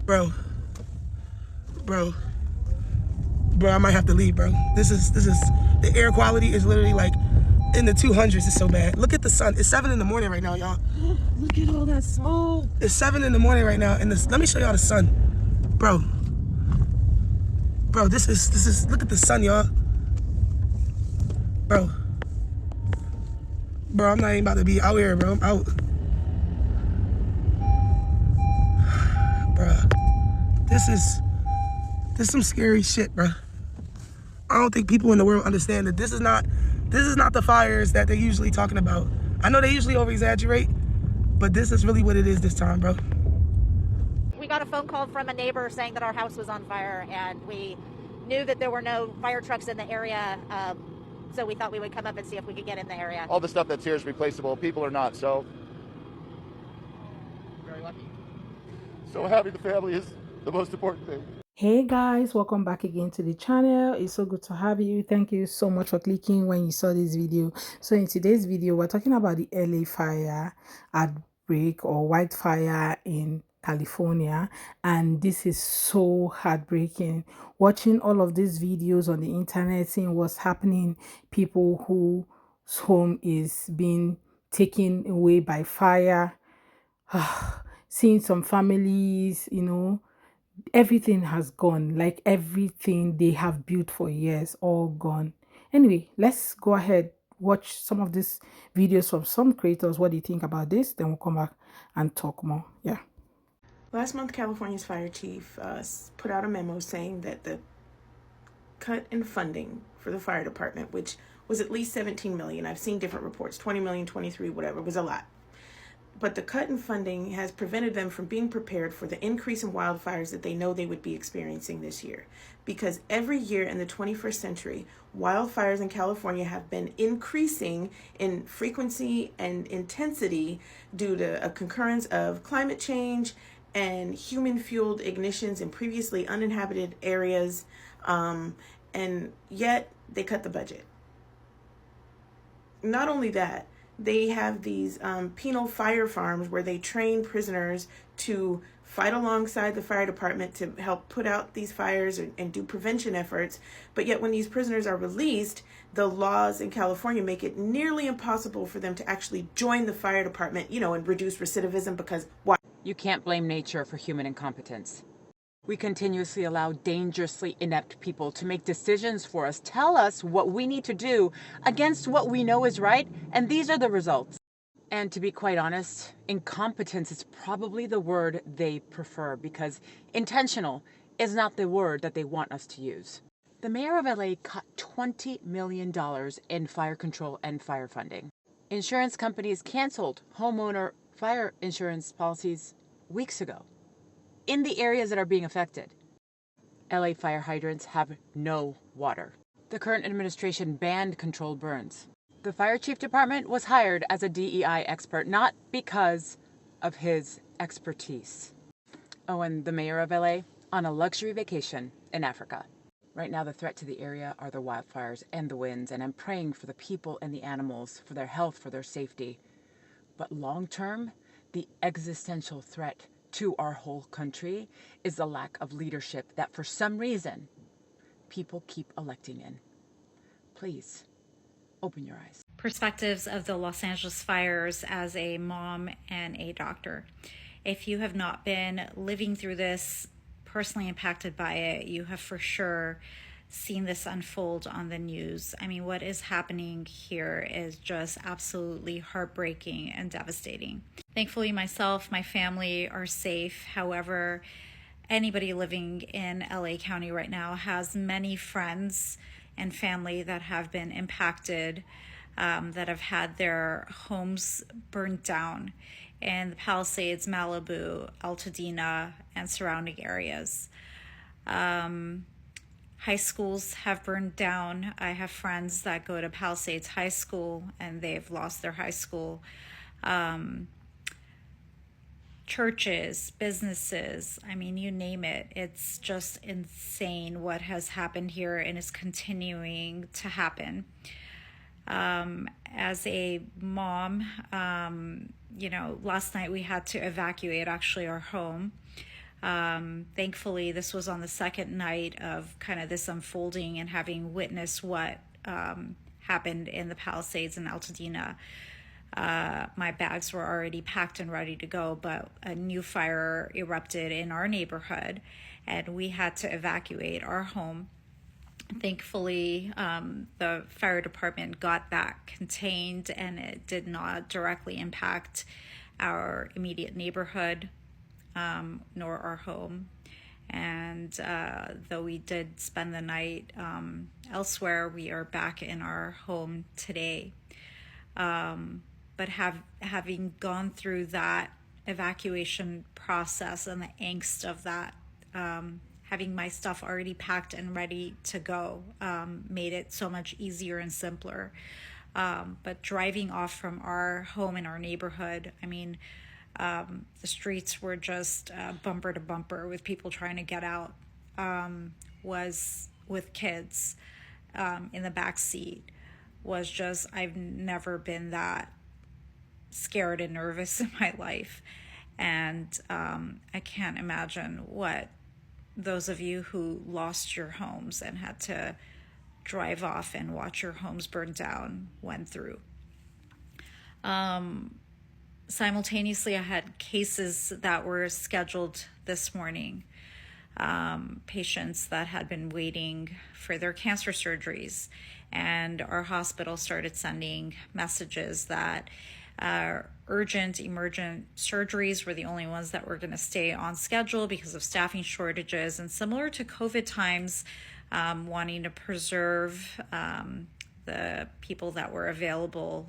Bro, bro, I might have to leave, bro. This is the air quality is literally like in the 200s. It's so bad. Look at the sun. It's 7 in the morning right now, y'all. Look at all that smoke. It's 7 in the morning right now, and let me show y'all the sun, bro. Bro, this is look at the sun, y'all. Bro, I'm not even about to be out here, bro. I'm out, bro. This is some scary shit, bro. I don't think people in the world understand that this is not the fires that they're usually talking about. I know they usually over-exaggerate, but this is really what it is this time, bro. We got a phone call from a neighbor saying that our house was on fire, and we knew that there were no fire trucks in the area, so we thought we would come up and see if we could get in the area. All the stuff that's here is replaceable. People are not, so very lucky. So happy the family is the most important thing. Hey guys, welcome back again to the channel. It's so good to have you. Thank you so much for clicking when you saw this video. So in today's video, we're talking about the LA fire outbreak or wildfire in California, and this is so heartbreaking. Watching all of these videos on the internet, seeing what's happening, people whose home is being taken away by fire, seeing some families, everything has gone, like everything they have built for years, all gone. Anyway, let's go ahead, watch some of these videos from some creators. What do you think about this? Then we'll come back and talk more. Yeah. Last month, California's fire chief put out a memo saying that the cut in funding for the fire department, which was at least 17 million, I've seen different reports, 20 million, 23, whatever, was a lot. But the cut in funding has prevented them from being prepared for the increase in wildfires that they know they would be experiencing this year. Because every year in the 21st century, wildfires in California have been increasing in frequency and intensity due to a concurrence of climate change and human-fueled ignitions in previously uninhabited areas, and yet they cut the budget. Not only that, they have these penal fire farms where they train prisoners to fight alongside the fire department to help put out these fires and do prevention efforts. But yet when these prisoners are released, the laws in California make it nearly impossible for them to actually join the fire department, and reduce recidivism, because why? You can't blame nature for human incompetence. We continuously allow dangerously inept people to make decisions for us, tell us what we need to do against what we know is right, and these are the results. And to be quite honest, incompetence is probably the word they prefer, because intentional is not the word that they want us to use. The mayor of LA cut $20 million in fire control and fire funding. Insurance companies canceled homeowner fire insurance policies weeks ago in the areas that are being affected. LA fire hydrants have no water. The current administration banned controlled burns. The fire chief department was hired as a DEI expert, not because of his expertise. Oh, and the mayor of LA on a luxury vacation in Africa. Right now, the threat to the area are the wildfires and the winds, and I'm praying for the people and the animals, for their health, for their safety. But long term, the existential threat to our whole country is the lack of leadership that for some reason people keep electing in. Please open your eyes. Perspectives of the Los Angeles fires as a mom and a doctor. If you have not been living through this, personally impacted by it, you have for sure seen this unfold on the news. I mean, what is happening here is just absolutely heartbreaking and devastating. Thankfully, myself, my family are safe. However, anybody living in LA County right now has many friends and family that have been impacted, that have had their homes burnt down in the Palisades, Malibu, Altadena, and surrounding areas. High schools have burned down. I have friends that go to Palisades High School and they've lost their high school. Churches, businesses, I mean, you name it. It's just insane what has happened here and is continuing to happen. As a mom, last night we had to evacuate actually our home. Thankfully, this was on the second night of kind of this unfolding and having witnessed what happened in the Palisades in Altadena. My bags were already packed and ready to go, but a new fire erupted in our neighborhood and we had to evacuate our home. Thankfully, the fire department got that contained and it did not directly impact our immediate neighborhood, nor our home. And though we did spend the night elsewhere, we are back in our home today. But having gone through that evacuation process and the angst of that, having my stuff already packed and ready to go made it so much easier and simpler. But driving off from our home in our neighborhood, I mean, the streets were just bumper to bumper with people trying to get out, was with kids in the back seat, was just, I've never been that scared and nervous in my life. And I can't imagine what those of you who lost your homes and had to drive off and watch your homes burn down went through. Simultaneously, I had cases that were scheduled this morning, patients that had been waiting for their cancer surgeries, and our hospital started sending messages that urgent, emergent surgeries were the only ones that were going to stay on schedule because of staffing shortages, and similar to COVID times, wanting to preserve the people that were available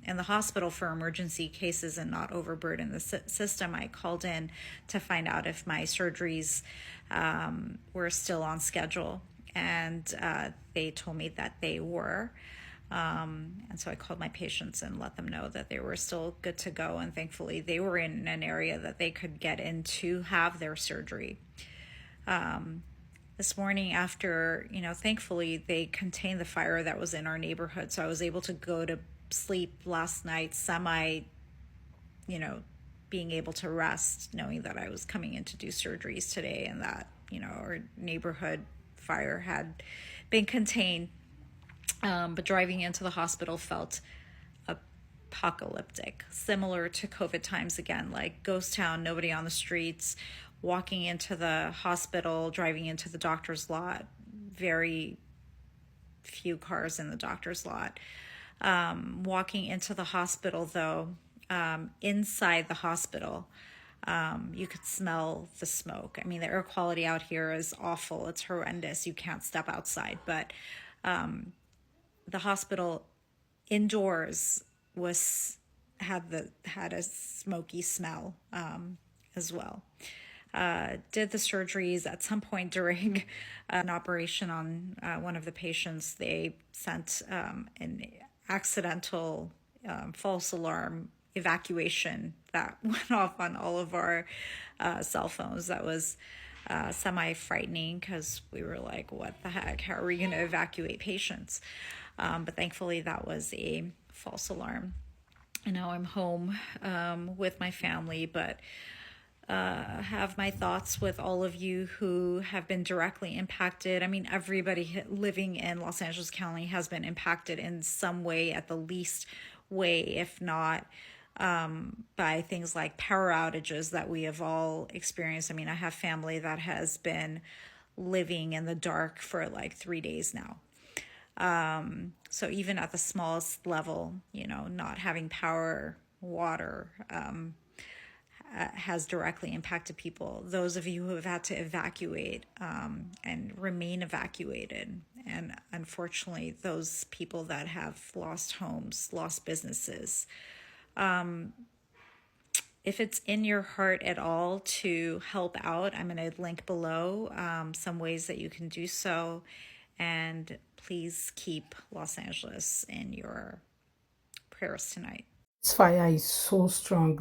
in the hospital for emergency cases and not overburden the system. I called in to find out if my surgeries were still on schedule, and they told me that they were. And so I called my patients and let them know that they were still good to go, and thankfully they were in an area that they could get in to have their surgery. This morning after, thankfully they contained the fire that was in our neighborhood, so I was able to go to sleep last night being able to rest, knowing that I was coming in to do surgeries today and that, our neighborhood fire had been contained. But driving into the hospital felt apocalyptic, similar to COVID times again, like ghost town, nobody on the streets. Walking into the hospital, driving into the doctor's lot, very few cars in the doctor's lot. Walking into the hospital, though, inside the hospital, you could smell the smoke. I mean, the air quality out here is awful. It's horrendous. You can't step outside. But the hospital indoors had a smoky smell as well. Did the surgeries at some point during an operation on one of the patients. They sent an accidental false alarm evacuation that went off on all of our cell phones. That was semi-frightening because we were like, what the heck? How are we going to evacuate patients? But thankfully that was a false alarm. And now I'm home with my family, but have my thoughts with all of you who have been directly impacted. I mean, everybody living in Los Angeles County has been impacted in some way, at the least way, if not by things like power outages that we have all experienced. I mean, I have family that has been living in the dark for like 3 days now. So even at the smallest level, not having power, water, has directly impacted people. Those of you who have had to evacuate and remain evacuated, and unfortunately those people that have lost homes, lost businesses. If it's in your heart at all to help out, I'm going to link below some ways that you can do so. And please keep Los Angeles in your prayers tonight. This fire is so strong.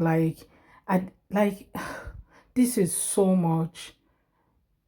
This is so much.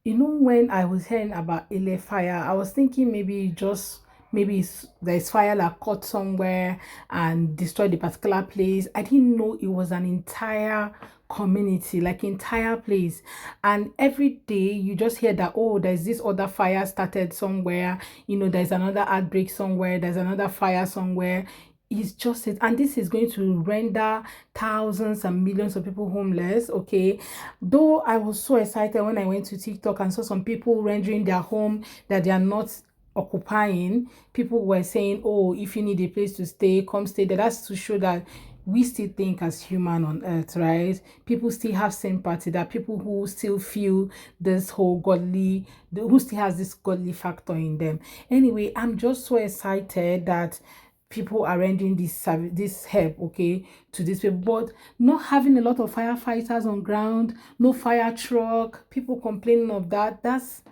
When I was hearing about LA fire, I was thinking maybe just maybe there's fire that caught somewhere and destroyed the particular place. I didn't know it was an entire community, like entire place. And every day you just hear that, oh, there's this other fire started somewhere, there's another outbreak somewhere, there's another fire somewhere. It's just it, and this is going to render thousands and millions of people homeless. Okay, though I was so excited when I went to TikTok and saw some people rendering their home that they are not occupying. People were saying, oh, if you need a place to stay, come stay there. That's to show that we still think as human on earth, right? People still have sympathy. That people who still feel this whole godly, who still has this godly factor in them. Anyway, I'm just so excited that people are rendering this help, okay, to these people, but not having a lot of firefighters on ground, no fire truck, people complaining of that. That's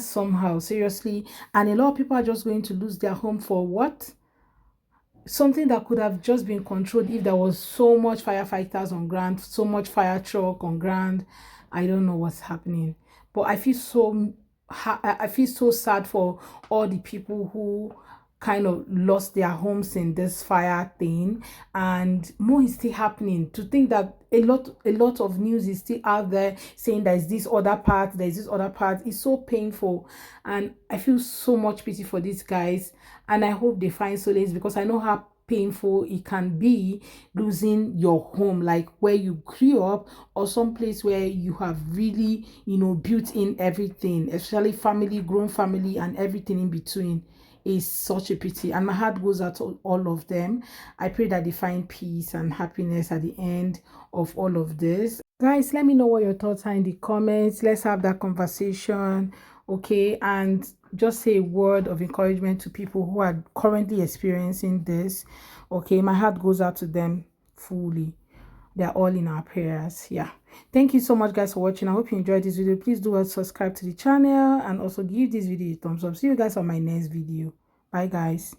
somehow, seriously. And a lot of people are just going to lose their home for what? Something that could have just been controlled if there was so much firefighters on ground, so much fire truck on ground. I don't know what's happening, but I feel so sad for all the people who kind of lost their homes in this fire thing, and more is still happening. To think that a lot of news is still out there saying there's this other part, it's so painful, and I feel so much pity for these guys, and I hope they find solace, because I know how painful it can be losing your home, like where you grew up, or some place where you have really built in everything, especially family, grown family, and everything in between. Is such a pity, and my heart goes out to all of them. I pray that they find peace and happiness at the end of all of this. Guys, let me know what your thoughts are in the comments. Let's have that conversation, okay? And just say a word of encouragement to people who are currently experiencing this, okay? My heart goes out to them fully. They're all in our prayers. Yeah, thank you so much, guys, for watching. I hope you enjoyed this video. Please do subscribe to the channel and also give this video a thumbs up. See you guys on my next video. Bye, guys.